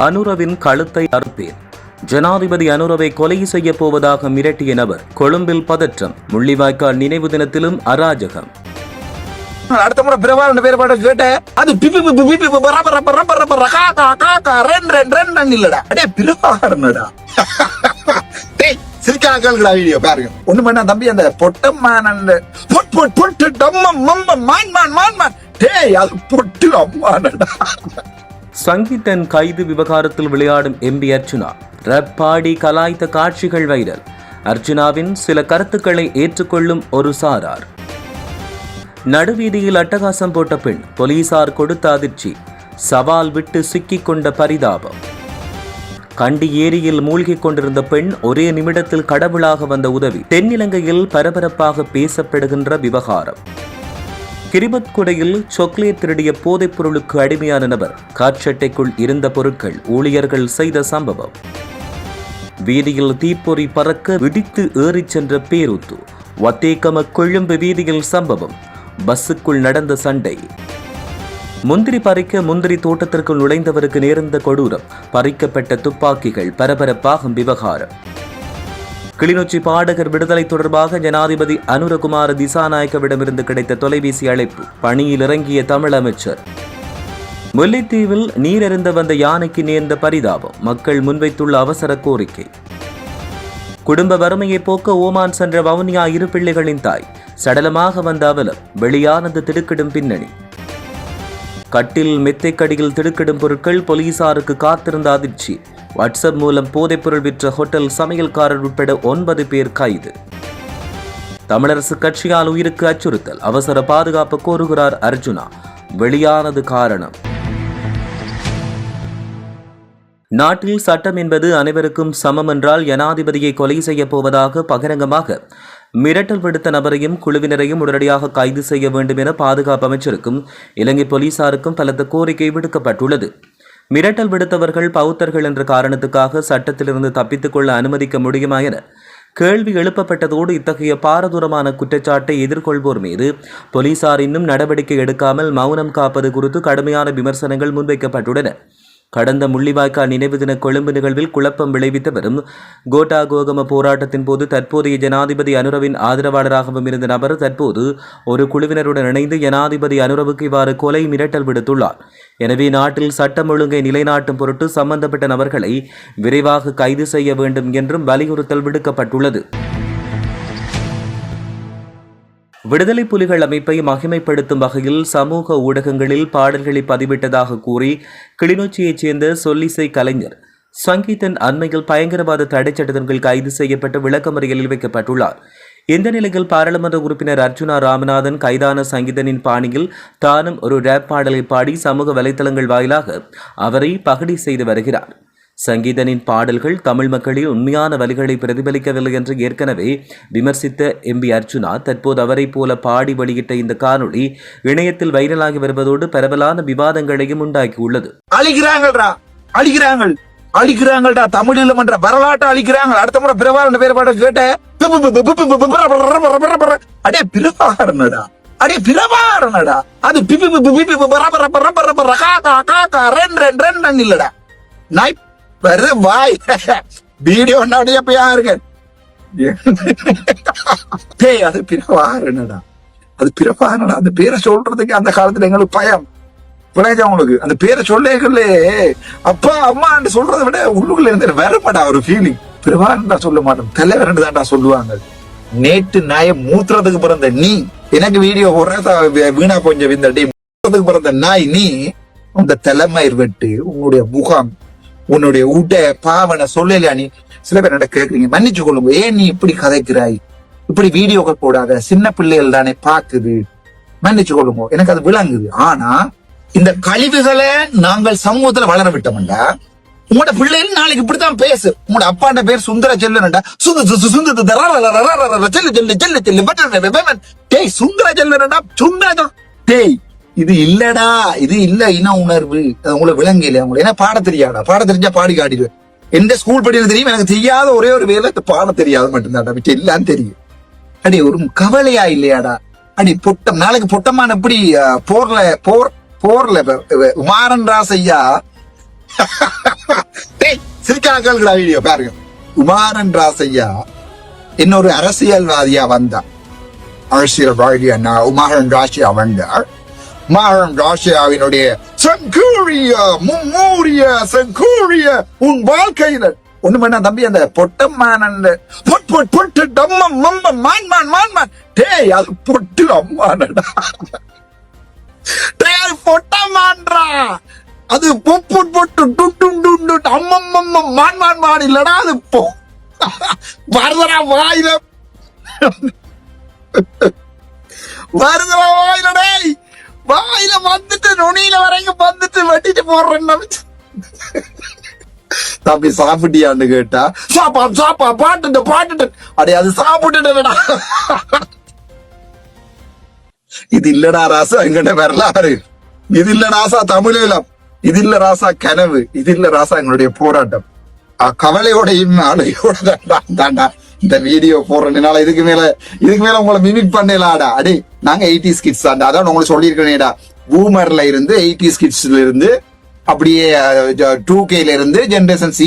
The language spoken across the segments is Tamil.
அனுரவின் கழுத்தை அறுப்பேன். ஜனாதிபதி அனுரவை கொலை செய்ய போவதாக மிரட்டிய நபர் கொழும்பில் பதற்றம். முள்ளிவாய்க்கால் நினைவு தினத்திலும் அராஜகம். அடுத்த முறை பிரபாகரன் பேர் பாட கேட்ட அது இல்லடா அடே பிரபாகரன்டா. சிரிக்கான கேள்விடா வீடியோ பாருங்க. ஒண்ணு பண்ணா தம்பி அந்த பொட்டம்மான் பொட்டு அம்மானடா. சங்கீதன் கைது விவகாரத்தில் விளையாடும் எம்பி அர்ச்சுனா ரப் பாடி கலாய்த்த காட்சிகள் வைரல். அர்ச்சுனாவின் சில கருத்துக்களை ஏற்றுக்கொள்ளும் ஒரு சாரார். நடுவீதியில் அட்டகாசம் போட்ட பெண் போலீசார் கொடுத்த அதிர்ச்சி. சவால் விட்டு சிக்கிக் கொண்ட பரிதாபம். கண்டி ஏரியில் மூழ்கிக் கொண்டிருந்த பெண் ஒரே நிமிடத்தில் கடவுளாக வந்த உதவி. தென்னிலங்கையில் பரபரப்பாக பேசப்படுகின்ற விவகாரம். கிரிபத்குடையில் சாக்லேட் திருடிய போதைப் பொருளுக்கு அடிமையான நபர். காற்சட்டைக்குள் இருந்த பொருட்கள் ஊழியர்கள் செய்த சம்பவம். வீதியில் தீப்பொறி பறக்க விடித்து ஏறிச் சென்ற பேருந்து. வத்தேகம கொழும்பு வீதியில் சம்பவம். பஸ்ஸுக்குள் நடந்த சண்டை. முந்திரி பறிக்க முந்திரி தோட்டத்திற்குள் நுழைந்தவருக்கு நேர்ந்த கொடூரம். பறிக்கப்பட்ட துப்பாக்கிகள். பரபரப்பாகும் விவகாரம். கிளிநொச்சி பாடகர் விடுதலை தொடர்பாக ஜனாதிபதி அனுரகுமார திசாநாயக்கவிடமிருந்து கிடைத்த தொலைபேசி அழைப்பு. பணியில் இறங்கிய தமிழ் அமைச்சர். முல்லைத்தீவில் நீரறிந்த வந்த யானைக்கு நேர்ந்த பரிதாபம். மக்கள் முன்வைத்துள்ள அவசர கோரிக்கை. குடும்ப வறுமையை போக்க ஓமான் சென்ற வவுனியா இரு பிள்ளைகளின் தாய். சடலமாக வந்த அவலம். வெளியானது திடுக்கிடும் பின்னணி. கட்டில் மெத்தைக்கடியில் திடுக்கிடும் பொருட்கள். போலீசாருக்கு காத்திருந்த அதிர்ச்சி. வாட்ஸ்அப் மூலம் போதைப்பொருள் விற்ற ஹோட்டல் சமையல்காரர் உட்பட 9 பேர் கைது. தமிழரசு கட்சியால் உயிருக்கு அச்சுறுத்தல். அவசர பாதுகாப்பு கோருகிறார் அர்ஜுனா. வெளியானது காரணம். நாட்டில் சட்டம் என்பது அனைவருக்கும் சமம் என்றால் ஜனாதிபதியை கொலை செய்ய போவதாக பகிரங்கமாக மிரட்டல் விடுத்த நபரையும் குழுவினரையும் உடனடியாக கைது செய்ய வேண்டும் என பாதுகாப்பு அமைச்சருக்கும் இலங்கை போலீசாருக்கும் பலத்த கோரிக்கை விடுக்கப்பட்டுள்ளது. மிரட்டல் விடுத்தவர்கள் பௌத்தர்கள் என்ற காரணத்துக்காக சட்டத்திலிருந்து தப்பித்துக் கொள்ள அனுமதிக்க முடியுமா என கேள்வி எழுப்பப்பட்டதோடு இத்தகைய பாரதூரமான குற்றச்சாட்டை எதிர்கொள்வோர் மீது போலீசார் இன்னும் நடவடிக்கை எடுக்காமல் மௌனம் காப்பது குறித்து கடுமையான விமர்சனங்கள் முன்வைக்கப்பட்டுள்ளன. கடந்த முள்ளிவாய்க்கால் நினைவு தின கொழும்பு நிகழ்வில் குழப்பம் விளைவித்தவரும் கோட்டா கோகம போராட்டத்தின் போது தற்போதைய ஜனாதிபதி அனுரவின் ஆதரவாளராகவும் இருந்த நபர் தற்போது ஒரு குழுவினருடன் இணைந்து ஜனாதிபதி அனுரவுக்கு இவ்வாறு கொலை மிரட்டல் விடுத்துள்ளார். எனவே நாட்டில் சட்டம் ஒழுங்கை நிலைநாட்டும் பொருட்டு சம்பந்தப்பட்ட நபர்களை விரைவாக கைது செய்ய வேண்டும் என்றும் வலியுறுத்தல் விடுக்கப்பட்டுள்ளது. விடுதலை புலிகள் அமைப்பை மகிமைப்படுத்தும் வகையில் சமூக ஊடகங்களில் பாடல்களை பதிவிட்டதாக கூறி கிளிநொச்சியைச் சேர்ந்த சொல்லிசை கலைஞர் சங்கீதன் அண்மையில் பயங்கரவாத தடை சட்டத்தின் கீழ் கைது செய்யப்பட்டு விளக்கமறியலில் வைக்கப்பட்டுள்ளார். இந்த நிலையில் பாராளுமன்ற உறுப்பினர் அர்ச்சுனா ராமநாதன் கைதான சங்கீதனின் பாணியில் தானும் ஒரு ரேப் பாடலை பாடி சமூக வலைதளங்கள் வாயிலாக அவரை பகடி செய்து வருகிறார். சங்கீதனின் பாடல்கள் தமிழ் மக்களின் உண்மையான வழிகளை பிரதிபலிக்கவில்லை என்று ஏற்கனவே விமர்சித்த எம்பி அர்ச்சுனா தற்போது அவரை போல பாடி வெளியிட்ட இந்த காணொளி இணையத்தில் வைரலாகி வருவதோடு பரவலான விவாதங்களையும் உண்டாக்கியுள்ளது. அழிக்கிறாங்கடா தமிழில் என்ற வரலாற்றை அழிக்கிறாங்க. அடுத்த முறை பிரபாகரன் பேர் பாட கேட்ட அடே பிரபாகரனடா அடே பிரபாகரனடா அது இல்லடா நாய் வாய் வீடியோ யாருங்க அது பிரபாகரனடா அது பிரபாகரனடா. அந்த பேரை சொல்றதுக்கு அந்த காலத்துல எங்களுக்கு பயம் பிள்ளைங்க. உங்களுக்கு அந்த பேரை சொல்லே அப்பா அம்மா சொல்றதை விட உள்ளுக்குள்ள இருந்து வரமாட்டா ஒரு ஃபீலிங். பிரபாகரன் தான் சொல்ல மாட்டோம், தலைவர் தான்டா சொல்லுவாங்க. நேற்று நாய மூத்துறதுக்கு பிறந்த நீ எனக்கு வீடியோ போடுற வீணா கொஞ்சம் இந்த மூத்துறதுக்கு பிறந்த நாய் நீ. அந்த தலைமயிர் வெட்டு உன்னுடைய முகம் உன்னுடைய உட பாவனை சொல்லலையா நீ? சில பேர் என்ன கேக்குறீங்க, மன்னிச்சு கொள்ளுங்க, ஏன் நீ இப்படி கதைக்கிறாய், இப்படி வீடியோக்கள் போடாத, சின்ன பிள்ளைகள் தானே பாக்குது, மன்னிச்சு கொள்ளுங்க, எனக்கு அது விளங்குது. ஆனா இந்த கழிவுகளை நாங்கள் சமூகத்துல வளர விட்டோம்டா உங்களோட பிள்ளைகள் நாளைக்கு இப்படித்தான் பேசு. உங்களோட அப்பாண்ட பேர் சுந்தர செல்வன்டா, சுந்தர செல்வன்டா டேய் இது இல்லடா, இது இல்ல இன உணர்வு. உங்களை விளங்கல உங்களை என்ன பாட தெரியாடா? பாட தெரிஞ்சா பாடி காட்டிடுவேன். எந்த ஸ்கூல் படிக்கிறது தெரியும், எனக்கு தெரியாத ஒரே ஒரு வேலை பாட தெரியாது மட்டும்தான்டா, மிச்சம் இல்லான்னு தெரியும். அடே ஒரு கவலையா இல்லையாடா? அடி பொட்டம் நாளைக்கு பொட்டமான எப்படி போர்ல உமாரன் ராசையா சிரிக்காக்கள் வீடியோ பாருங்க. உமாரன் ராசையா இன்னொரு அரசியல்வாதியா வந்தா, அரசியல்வாதியா உமாரன் ராசியா வந்தார். உமாரன் ராசியாவினுடைய உன் வாழ்க்கையில ஒண்ணு பண்ணா தம்பி, அந்த பொட்டமான பொட்டு டம்மம் மம்மம் மான்மான் டேய் அது பொட்டு அம்மானடா, டேய் பொட்டமான்றா, அது பொட்டு டுண்டு அம்மம் மான் இல்லடா, அது வருதரா வாயில டேய், வாயில வந்துட்டு நுனியில வரைக்கும் வந்துட்டு வெட்டிட்டு போடுறேன். தம்பி சாப்பிட்டியான்னு கேட்டா சாப்பா பாட்டுட்டு அடே அது சாப்பிட்டுடா. இது இல்லடா ராசா எங்கிட்ட வரலாறு, இது இல்ல ராசா தமிழீழம், இது இல்ல ராசா கனவு, இது இல்ல ராசா எங்களுடைய போராட்டம். கவலையோடையும் அலையோட தாண்டா இந்த வீடியோ போடுறதுனால இதுக்கு மேல உங்களை மிமிக் பண்ணலாடா. அடே நாங்க 80s கிட்ஸ் தாண்டா, அதான் உங்களுக்கு சொல்லியிருக்கேன்டா. பூமர்ல இருந்து 80s கிட்ஸ்ல இருந்து அப்படியே 2Kல இருந்து ஜெனரேஷன் சி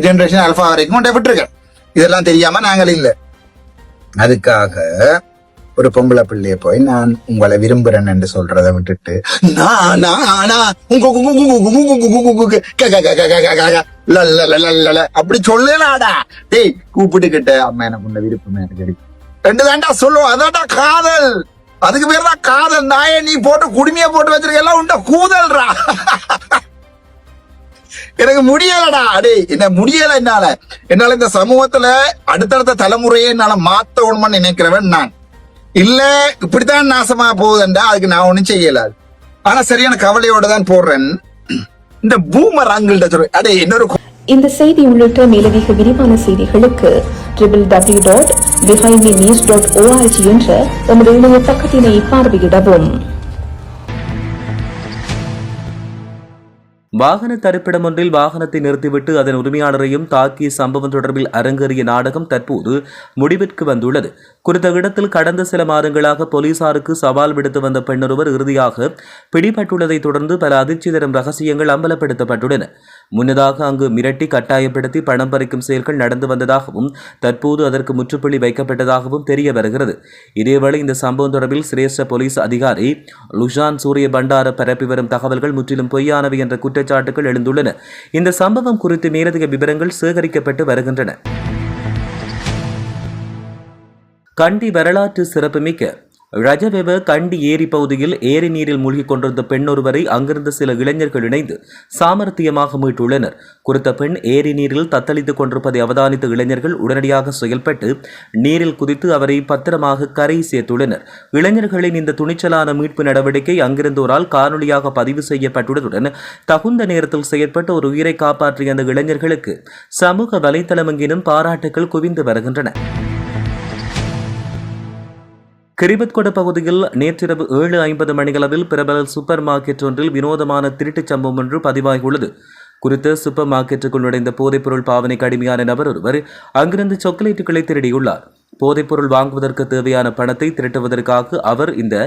ஜெனரேஷன் அல்பா வரைக்கும் விட்டுருக்கேன். இதெல்லாம் தெரியாம நாங்கள் இல்ல. அதுக்காக ஒரு பொம்பளை பிள்ளைய போய் நான் உங்களை விரும்புறேன் என்று சொல்றதை விட்டுட்டு அப்படி சொல்லலாடா. டேய் கூப்பிட்டுக்கிட்ட அம்மா எனக்கு உன்ன விருப்பம் எனக்கு ரெண்டு தாண்டா சொல்லுவோம். அதான்டா காதல், அதுக்கு பேர் தான் காதல். நாய நீ போட்டு குடுமைய போட்டு வச்சிருக்க உண்ட கூதல்ரா. எனக்கு முடியலடா. அடே என்ன முடியல, என்னால இந்த சமூகத்துல அடுத்தடுத்த தலைமுறையை என்னால மாத்தணும்னு நினைக்கிறவன் நான் இல்ல. இப்படித்தான் நாசமா போகுதுண்டா, அதுக்கு நான் ஒண்ணும் செய்யலாது. ஆனா சரியான கவலையோட தான் போடுறேன். இந்த பூமர் ஆங்கிள்ட சொல்றேன். அடே இன்னொரு இந்த செய்தி உள்ளிட்ட மேலதிக விரிவான செய்திகளுக்கு www.behindthenews.org என்ற நமது இணைய பக்கத்தினை பார்வையிடவும். வாகன தரிப்பிடம் ஒன்றில் வாகனத்தை நிறுத்திவிட்டு அதன் உரிமையாளரையும் தாக்கிய சம்பவம் தொடர்பில் அரங்கேறிய நாடகம் தற்போது முடிவிற்கு வந்துள்ளது. குறித்த இடத்தில் கடந்த சில மாதங்களாக போலீசாருக்கு சவால் விடுத்து வந்த பெண்ணொருவர் இறுதியாக பிடிபட்டுள்ளதை தொடர்ந்து பல அதிர்ச்சி தரும் ரகசியங்கள் அம்பலப்படுத்தப்பட்டுள்ளன. முன்னதாக அங்கு மிரட்டி கட்டாயப்படுத்தி பணம் பறிக்கும் செயல்கள் நடந்து வந்ததாகவும் தற்போது அதற்கு முற்றுப்புள்ளி வைக்கப்பட்டதாகவும் தெரிய வருகிறது. இதேவேளை இந்த சம்பவம் தொடர்பில் சிரேஷ்ட போலீஸ் அதிகாரி லுஷான் சூரிய பண்டார பரப்பி வரும் தகவல்கள் முற்றிலும் பொய்யானவை என்ற குற்றச்சாட்டுகள் எழுந்துள்ளன. இந்த சம்பவம் குறித்து மேலதிக விவரங்கள் சேகரிக்கப்பட்டு வருகின்றன. கண்டி வரலாற்று சிறப்புமிக்க ரஜவெவ கண்டி ஏரி பகுதியில் ஏரி நீரில் மூழ்கிக் கொண்டிருந்த பெண் ஒருவரை அங்கிருந்த சில இளைஞர்கள் இணைந்து சாமர்த்தியமாக மீட்டுள்ளனர். குறித்த பெண் ஏரி நீரில் தத்தளித்துக் கொண்டிருப்பதை அவதானித்த இளைஞர்கள் உடனடியாக செயல்பட்டு நீரில் குதித்து அவரை பத்திரமாக கரை சேர்த்துள்ளனர். இளைஞர்களின் இந்த துணிச்சலான மீட்பு நடவடிக்கை அங்கிருந்தோரால் காணொலியாக பதிவு செய்யப்பட்டுள்ளதுடன் தகுந்த நேரத்தில் செயற்பட்டு ஒரு உயிரை காப்பாற்றிய அந்த இளைஞர்களுக்கு சமூக வலைதளம் எங்கிலும் பாராட்டுகள் குவிந்து வருகின்றன. கிரிபத்கொட பகுதியில் நேற்றிரவு 7:50 மணியளவில் பிரபல சூப்பர் மார்க்கெட் ஒன்றில் வினோதமான திருட்டுச் சம்பவம் ஒன்று பதிவாகியுள்ளது. குறித்த சூப்பர் மார்க்கெட்டுக்குள் நுழைந்த போதைப்பொருள் பாவனைக்கு அடிமையான நபர் ஒருவர் அங்கிருந்து சாக்லேட்டுகளை திருடியுள்ளார். போதைப்பொருள் வாங்குவதற்கு தேவையான பணத்தை திரட்டுவதற்காக அவர் இந்த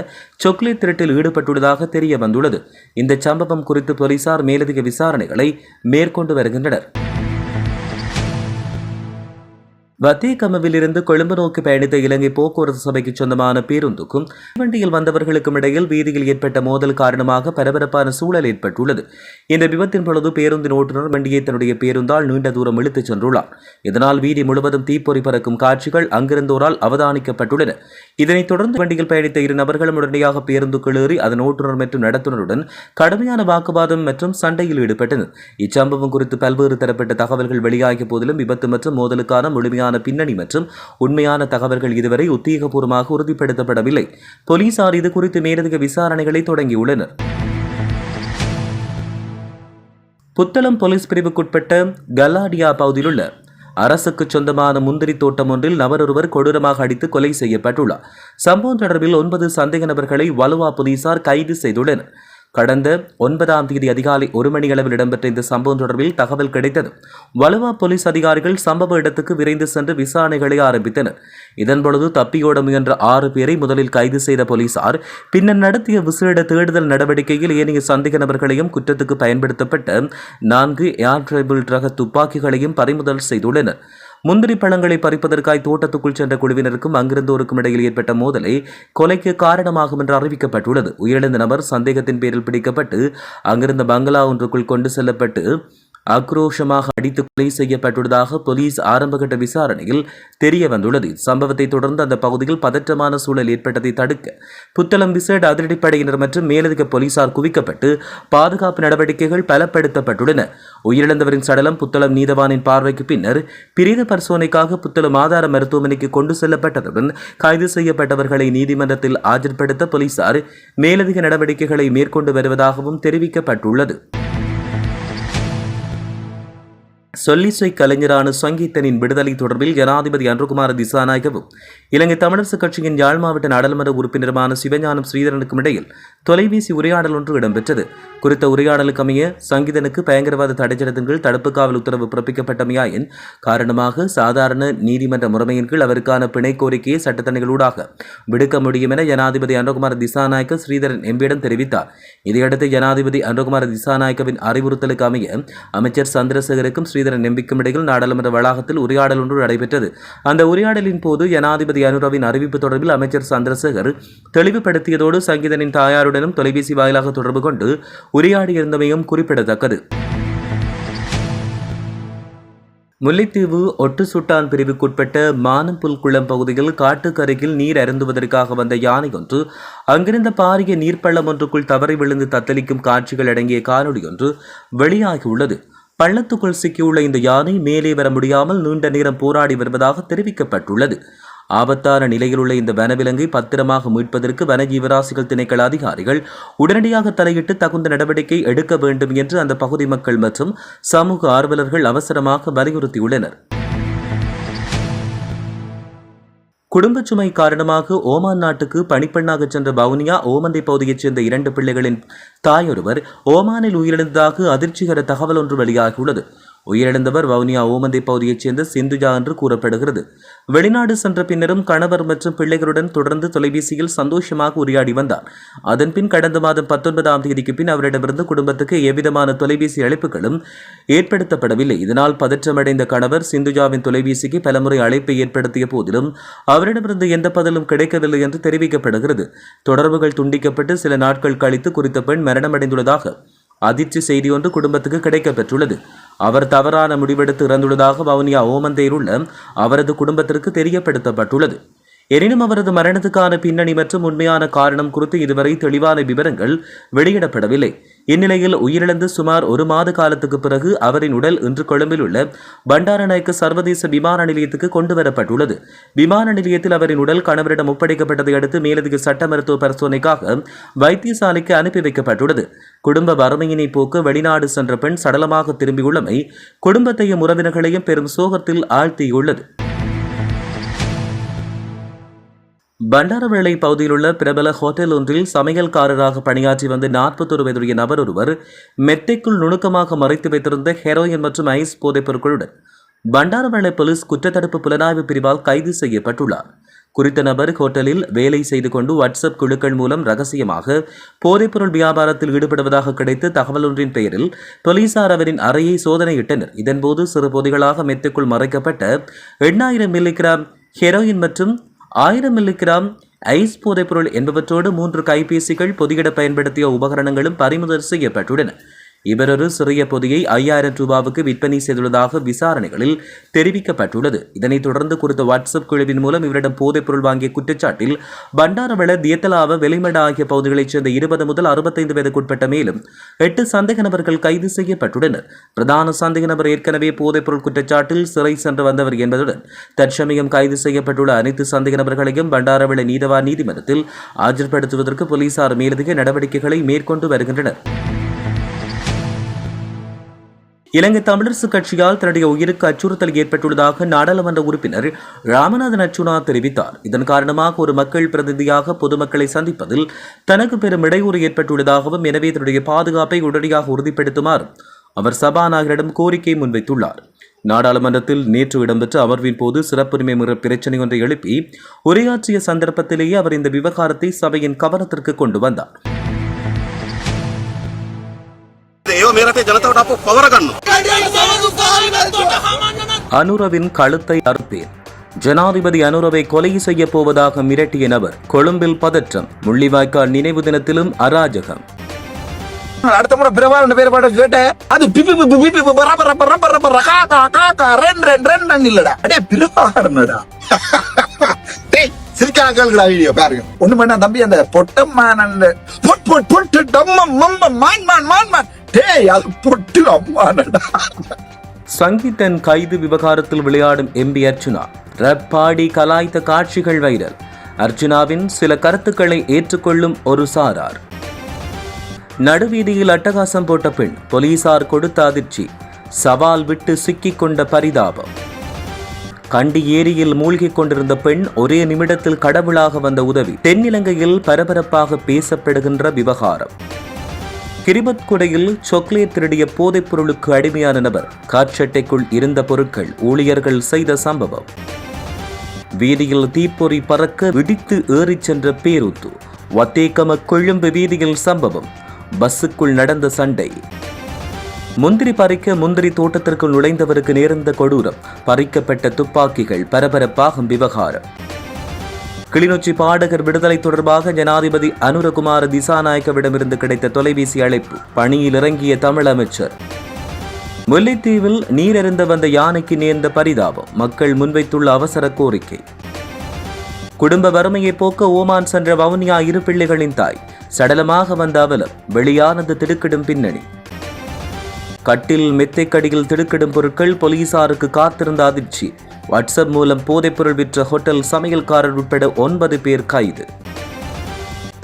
சாக்லேட் திருட்டில் ஈடுபட்டுள்ளதாக தெரிய வந்துள்ளது. இந்த சம்பவம் குறித்து போலீசார் மேலதிக விசாரணைகளை மேற்கொண்டு வருகின்றனர். வத்தியகமவில் இருந்து கொழும்பு நோக்கி பயணித்த இலங்கை போக்குவரத்து சபைக்கு சொந்தமான பேருந்துக்கும் வண்டியில் வந்தவர்களுக்கும் இடையில் வீதியில் ஏற்பட்ட மோதல் காரணமாக பரபரப்பான சூழல் ஏற்பட்டுள்ளது. இந்த விபத்தின் பொழுது பேருந்தின் ஓட்டுநர் வண்டியை தன்னுடைய பேருந்தால் நீண்ட தூரம் இழுத்துச் சென்றுள்ளார். இதனால் வீதி முழுவதும் தீப்பொறி பறக்கும் காட்சிகள் அங்கிருந்தோரால் அவதானிக்கப்பட்டுள்ளன. இதனைத் தொடர்ந்து வண்டியில் பயணித்த இரு நபர்களும் உடனடியாக பேருந்துக்குள் ஏறி அதன் ஓட்டுநர் மற்றும் நடத்துனருடன் கடுமையான வாக்குவாதம் மற்றும் சண்டையில் ஈடுபட்டனர். இச்சம்பவம் குறித்து பல்வேறு தரப்பட்ட தகவல்கள் வெளியாகிய போதிலும் விபத்து மற்றும் மோதலுக்கான முழுமையான பின்னணி மற்றும் உண்மையான தகவல்கள் இதுவரை உத்தியோகபூர்வமாக உறுதிப்படுத்தப்படவில்லை. போலீசார் இது குறித்து மேலதிக விசாரணைகளை தொடங்கியுள்ளனர். புத்தளம் போலீஸ் பிரிவுக்குட்பட்ட கல்லாடியா பகுதியில் உள்ள அரசுக்கு சொந்தமான முந்திரி தோட்டம் ஒன்றில் நபர் ஒருவர் கொடூரமாக அடித்து கொலை செய்யப்பட்டுள்ளார். சம்பவம் தொடர்பில் 9 சந்தேக நபர்களை வலுவா போலீசார் கைது செய்துள்ளனர். கடந்த 9ஆம் தேதி அதிகாலை 1 மணி அளவில் இடம்பெற்ற இந்த சம்பவம் தொடர்பில் தகவல் கிடைத்தது. வலுவா போலீஸ் அதிகாரிகள் சம்பவ இடத்துக்கு விரைந்து சென்று விசாரணைகளை ஆரம்பித்தனர். இதன்பொழுது தப்பியோட முயன்ற 6 பேரை முதலில் கைது செய்த போலீசார் பின்னர் நடத்திய விசேட தேடுதல் நடவடிக்கையில் ஏனைய சந்தேக நபர்களையும் குற்றத்துக்கு பயன்படுத்தப்பட்ட 4 ஏர் ரைபிள் ரக துப்பாக்கிகளையும் பறிமுதல் செய்துள்ளனர். முந்திரி பழங்களை பறிப்பதற்காய் தோட்டத்துக்குள் சென்ற குழுவினருக்கும் அங்கிருந்தோருக்கும் இடையில் ஏற்பட்ட மோதலை கொலைக்கு காரணமாகும் என்று அறிவிக்கப்பட்டுள்ளது. உயிரிழந்த நபர் சந்தேகத்தின் பேரில் பிடிக்கப்பட்டு அங்கிருந்த பங்களா ஒன்றுக்குள் கொண்டு செல்லப்பட்டு ஆக்ரோஷமாக அடித்து கொலை செய்யப்பட்டுள்ளதாக போலீஸ் ஆரம்பகட்ட விசாரணையில் தெரிய வந்துள்ளது. சம்பவத்தை தொடர்ந்து அந்த பகுதியில் பதற்றமான சூழல் ஏற்பட்டதை தடுக்க புத்தளம் விசேட அதிரடிப்படையினர் மற்றும் மேலதிக போலீசார் குவிக்கப்பட்டு பாதுகாப்பு நடவடிக்கைகள் பலப்படுத்தப்பட்டுள்ளன. உயிரிழந்தவரின் சடலம் புத்தளம் நீதவானின் பார்வைக்கு பின்னர் பிரேத பரிசோதனைக்காக புத்தளம் ஆதார மருத்துவமனைக்கு கொண்டு செல்லப்பட்டதுடன் கைது செய்யப்பட்டவர்களை நீதிமன்றத்தில் ஆஜர்படுத்த போலீசார் மேலதிக நடவடிக்கைகளை மேற்கொண்டு வருவதாகவும் தெரிவிக்கப்பட்டுள்ளது. சொல்லிசை கலைஞரான சங்கீதனின் விடுதலை தொடர்பில் ஜனாதிபதி அன்ருகுமார திசாநாயகவும் இலங்கை தமிழரசு கட்சியின் யாழ் மாவட்ட நாடாளுமன்ற உறுப்பினருமான சிவஞானம் ஸ்ரீதரனுக்கும் இடையில் தொலைபேசி உரையாடல் ஒன்று இடம்பெற்றது. குறித்த உரையாடலுக்கு அமைய சங்கீதனுக்கு பயங்கரவாத தடைச்சட்டத்தின் கீழ் தடுப்பு காவல் உத்தரவு பிறப்பிக்கப்பட்டமையாயின் காரணமாக சாதாரண நீதிமன்ற முறைமையின் கீழ் அவருக்கான பிணை கோரிக்கையை சட்டத்தணிகளூடாக விடுக்க முடியும் என ஜனாதிபதி அன்ருகுமார திசாநாயக்க ஸ்ரீதரன் எம்பியிடம் தெரிவித்தார். இதையடுத்து ஜனாதிபதி அன்ருகுமார திசாநாயக்கவின் அறிவுறுத்தலுக்கு அமைய அமைச்சர் சந்திரசேகருக்கும் ஸ்ரீதரன் எம்பிக்கும் இடையில் நாடாளுமன்ற வளாகத்தில் உரையாடல் ஒன்று நடைபெற்றது. அந்த உரையாடலின் போது ஜனாதிபதி அனுரவின் அறிவிப்பு தொடர்பில் அமைச்சர் சந்திரசேகர் தெளிவுபடுத்தியதோடு சங்கீதனின் தாயாருடனும் தொலைபேசி வாயிலாக தொடர்பு கொண்டு உரையாடியிருந்தமையும் குறிப்பிடத்தக்கது. முல்லைத்தீவு ஒட்டு சுட்டான் பிரிவுக்குட்பட்ட மானம்புல்குளம் பகுதியில் காட்டுக்கரையில் நீர் அருந்துவதற்காக வந்த யானை ஒன்று அங்கிருந்த பாரிய நீர்ப்பள்ளம் ஒன்றுக்குள் தவறி விழுந்து தத்தளிக்கும் காட்சிகள் அடங்கிய காணொலி ஒன்று வெளியாகியுள்ளது. பள்ளத்துக்குள் சிக்கியுள்ள இந்த யானை மேலே வர முடியாமல் நீண்ட நேரம் போராடி வருவதாக தெரிவிக்கப்பட்டுள்ளது. ஆபத்தான நிலையிலுள்ள இந்த வனவிலங்கை பத்திரமாக மீட்பதற்கு வனஜீவராசிகள் திணைக்கள அதிகாரிகள் உடனடியாக தலையிட்டு தகுந்த நடவடிக்கை எடுக்க வேண்டும் என்று அந்த பகுதி மக்கள் மற்றும் சமூக ஆர்வலர்கள் அவசரமாக வலியுறுத்தியுள்ளனர். குடும்ப சுமை காரணமாக ஓமான் நாட்டுக்கு பணிப்பெண்ணாக சென்ற வவுனியா ஓமந்தை பகுதியைச் சேர்ந்த 2 பிள்ளைகளின் தாயொருவர் ஓமானில் உயிரிழந்ததாக அதிர்ச்சிகர தகவல் ஒன்று வெளியாகியுள்ளது. உயிரிழந்தவர் வவுனியா ஓமந்தை பகுதியைச் சேர்ந்த சிந்துஜா என்று கூறப்படுகிறது. வெளிநாடு சென்ற பின்னரும் கணவர் மற்றும் பிள்ளைகளுடன் தொடர்ந்து தொலைபேசியில் சந்தோஷமாக உரையாடி வந்தார். அதன்பின் கடந்த மாதம் 19ஆம் தேதிக்கு பின் அவரிடமிருந்து குடும்பத்துக்கு எவ்விதமான தொலைபேசி அழைப்புகளும் ஏற்படுத்தப்படவில்லை. இதனால் பதற்றமடைந்த கணவர் சிந்துஜாவின் தொலைபேசிக்கு பலமுறை அழைப்பை ஏற்படுத்திய போதிலும் அவரிடமிருந்து எந்த பதிலும் கிடைக்கவில்லை என்று தெரிவிக்கப்படுகிறது. தொடர்புகள் துண்டிக்கப்பட்டு சில நாட்கள் கழித்து குறித்த பெண் மரணமடைந்துள்ளதாக அதிர்ச்சி செய்தி ஒன்று குடும்பத்துக்கு கிடைக்கப்பெற்றுள்ளது. அவர் தவறான முடிவெடுத்து இறந்துள்ளதாக வவுனியா ஓமந்தையில் உள்ள அவரது குடும்பத்திற்கு தெரியப்படுத்தப்பட்டுள்ளது. எனினும் அவரது மரணத்துக்கான பின்னணி மற்றும் உண்மையான காரணம் குறித்து இதுவரை தெளிவான விவரங்கள் வெளியிடப்படவில்லை. இந்நிலையில் உயிரிழந்து சுமார் 1 மாத காலத்துக்கு பிறகு அவரின் உடல் இன்று கொழும்பில் உள்ள பண்டாரநாயக்க சர்வதேச விமான நிலையத்துக்கு கொண்டு வரப்பட்டுள்ளது. விமான நிலையத்தில் அவரின் உடல் கணவரிடம் ஒப்படைக்கப்பட்டதை அடுத்து மேலதிக சட்ட மருத்துவ பரிசோதனைக்காக வைத்தியசாலைக்கு அனுப்பி வைக்கப்பட்டுள்ளது. குடும்ப வறுமையினை போக்க வெளிநாடு சென்ற பெண் சடலமாக திரும்பியுள்ளமை குடும்பத்தையும் உறவினர்களையும் பெரும் சோகத்தில் ஆழ்த்தியுள்ளது. பண்டாரவேளை பகுதியில் உள்ள பிரபல ஹோட்டல் ஒன்றில் சமையல்காரராக பணியாற்றி வந்த 41 வயதுடைய நபர் ஒருவர் மெத்தைக்குள் நுணுக்கமாக மறைத்து வைத்திருந்த ஹெரோயின் மற்றும் ஐஸ் போதைப் பொருட்களுடன் பண்டாரவேளை போலீஸ் குற்றத்தடுப்பு புலனாய்வு பிரிவால் கைது செய்யப்பட்டுள்ளார். குறித்த நபர் ஹோட்டலில் வேலை செய்து கொண்டு வாட்ஸ்அப் குழுக்கள் மூலம் ரகசியமாக போதைப்பொருள் வியாபாரத்தில் ஈடுபடுவதாக கிடைத்த தகவல் ஒன்றின் பெயரில் போலீசார் அவரின் அறையை சோதனையிட்டனர். இதன்போது சிறு பொதிகளாக மெத்தைக்குள் மறைக்கப்பட்ட 8,000 மில்லிகிராம் ஹெரோயின் மற்றும் 1000 மில்லிகிராம் ஐஸ் போதைப்பொருள் என்பவற்றோடு 3 கைபேசிகள் பொதியிட பயன்படுத்திய உபகரணங்களும் பறிமுதல் செய்யப்பட்டுள்ளன. இவர் ஒரு சிறிய பொதியை 5000 ரூபாவுக்கு விற்பனை செய்துள்ளதாக விசாரணைகளில் தெரிவிக்கப்பட்டுள்ளது. இதனைத் தொடர்ந்து குறித்த வாட்ஸ்அப் குழுவின் மூலம் இவரிடம் போதைப்பொருள் வாங்கிய குற்றச்சாட்டில் பண்டாரவள தியத்தலாவ வெளிமட ஆகிய பகுதிகளைச் சேர்ந்த 20 முதல் 65 வயதுக்குட்பட்ட மேலும் 8 சந்தேக நபர்கள் கைது செய்யப்பட்டுள்ளனர். பிரதான சந்தேக நபர் ஏற்கனவே போதைப்பொருள் குற்றச்சாட்டில் சிறை சென்று வந்தவர் என்பதுடன் தற்சமயம் கைது செய்யப்பட்டுள்ள அனைத்து சந்தேக நபர்களையும் பண்டாரவள நீதவான் நீதிமன்றத்தில் ஆஜர்படுத்துவதற்கு போலீசார் மேலதிக நடவடிக்கைகளை மேற்கொண்டு வருகின்றனர். இலங்கை தமிழரசு கட்சியால் தன்னுடைய உயிருக்கு அச்சுறுத்தல் ஏற்பட்டுள்ளதாக நாடாளுமன்ற உறுப்பினர் ராமநாதன் அர்ச்சுனா தெரிவித்தார். இதன் காரணமாக ஒரு மக்கள் பிரதிநிதியாக பொதுமக்களை சந்திப்பதில் தனக்கு பெரும் இடையூறு ஏற்பட்டுள்ளதாகவும், எனவே தன்னுடைய பாதுகாப்பை உடனடியாக உறுதிப்படுத்துமாறு அவர் சபாநாயகரிடம் கோரிக்கை முன்வைத்துள்ளார். நாடாளுமன்றத்தில் நேற்று இடம்பெற்ற அமர்வின் போது சிறப்புரிமை மீறல் பிரச்சினை ஒன்றை எழுப்பி உரையாற்றிய சந்தர்ப்பத்திலேயே அவர் இந்த விவகாரத்தை சபையின் கவனத்திற்கு கொண்டு வந்தார். அனுரவின் கழுத்தை அறுப்பேன். ஜனாதிபதி அனுரவை கொலை செய்ய போவதாக மிரட்டிய நபர் கொழும்பில் பதற்றம். முள்ளிவாய்க்கால் நினைவு தினத்திலும் அராஜகம். அடுத்த முறை பிரபாகரன் பேர் பாட கேட்டேன். அது இல்லடா, அடே பிரபாகரனடா. சிரிக்கான கேளுடா வீடியோ பாருங்க. ஒண்ணு பண்ணா தம்பி, அந்த பொட்டம்மான் பொட்டு டம்மம் மம்மம் மான் மான் மான் மான் டேய், அது பொட்டு அம்மானடா. சங்கீதன் கைது விவகாரத்தில் விளையாடும் எம்பி அர்ச்சுனா. ரப் பாடி கலாய்த்த காட்சிகள் வைரல். அர்ச்சுனாவின் சில கருத்துக்களை ஏற்றுக்கொள்ளும் ஒரு சாரார். நடுவீதியில் அட்டகாசம் போட்ட பெண், போலீசார் கொடுத்த அதிர்ச்சி. சவால் விட்டு சிக்கிக் கொண்ட பரிதாபம். கண்டி ஏரியில் மூழ்கிக் கொண்டிருந்த பெண் ஒரே நிமிடத்தில் கடவுளாக வந்த உதவி. தென்னிலங்கையில் பரபரப்பாக பேசப்படுகின்ற விவகாரம். கிரிபத்குடையில் சாக்லேட் திருடிய போதைப் பொருளுக்கு அடிமையான நபர். காற்சட்டைக்குள் இருந்த பொருட்கள் ஊழியர்கள் செய்த சம்பவம். வீதியில் தீப்பொறி பறக்க விடித்து ஏறிச் சென்ற பேருந்து. வத்தேகம கொழும்பு வீதியில் சம்பவம். பஸ்ஸுக்குள் நடந்த சண்டை. முந்திரி பறிக்க முந்திரி தோட்டத்திற்குள் நுழைந்தவருக்கு நேர்ந்த கொடூரம். பறிக்கப்பட்ட துப்பாக்கிகள். பரபரப்பாகும் விவகாரம். கிளிநொச்சி பாடகர் விடுதலை தொடர்பாக ஜனாதிபதி அனுரகுமார திசாநாயக்கவிடமிருந்து கிடைத்த தொலைபேசி அழைப்பு. பணியில் இறங்கிய தமிழ் அமைச்சர். முல்லைத்தீவில் நீரறிந்த வந்த யானைக்கு நேர்ந்த பரிதாபம். மக்கள் முன்வைத்துள்ள அவசர கோரிக்கை. குடும்ப வறுமையை போக்க ஓமான் சென்ற வவுனியா இரு பிள்ளைகளின் தாய். சடலமாக வந்த அவலம். வெளியானது திடுக்கிடும் பின்னணி. கட்டில் மெத்தைக்கடியில் திடுக்கிடும் பொருட்கள். போலீசாருக்கு காத்திருந்த அதிர்ச்சி. வாட்ஸ்அப் மூலம் போதைப்பொருள் விற்ற ஹோட்டல் சமையல்காரர் உட்பட 9 பேர் கைது.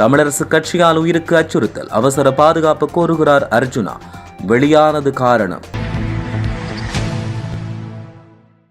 தமிழரசு கட்சியால் உயிருக்கு அச்சுறுத்தல். அவசர பாதுகாப்பு கோருகிறார் அர்ச்சுனா. வெளியானது காரணம்.